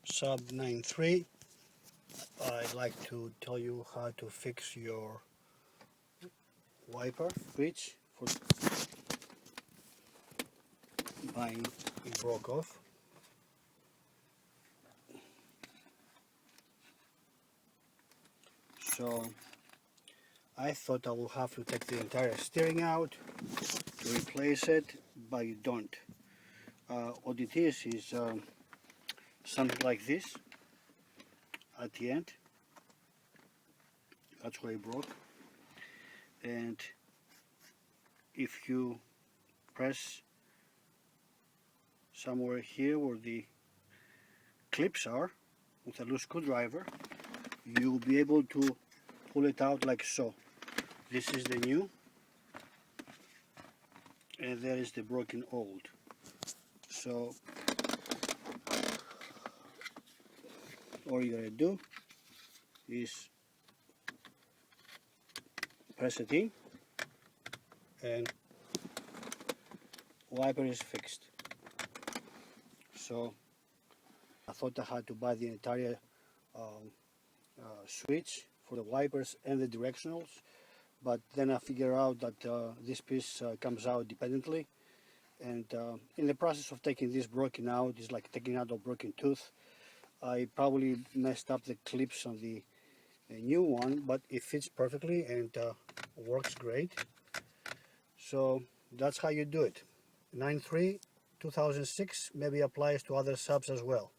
Saab 9.3. I'd like to tell you how to fix your wiper switch for mine. It broke off. So I thought I will have to take the entire steering out to replace it, but you don't. What it is something like this at the end. That's where it broke. And if you press somewhere here where the clips are with a loose screwdriver, you'll be able to pull it out like so. This is the new, and there is the broken old. So all you gotta do is press it in, and wiper is fixed. So I thought I had to buy the entire switch for the wipers and the directionals, but then I figured out that this piece comes out independently, and in the process of taking this broken out, it's like taking out a broken tooth. I probably messed up the clips on the new one, but it fits perfectly and works great. So that's how you do it. 9.3 2006 maybe applies to other Saabs as well.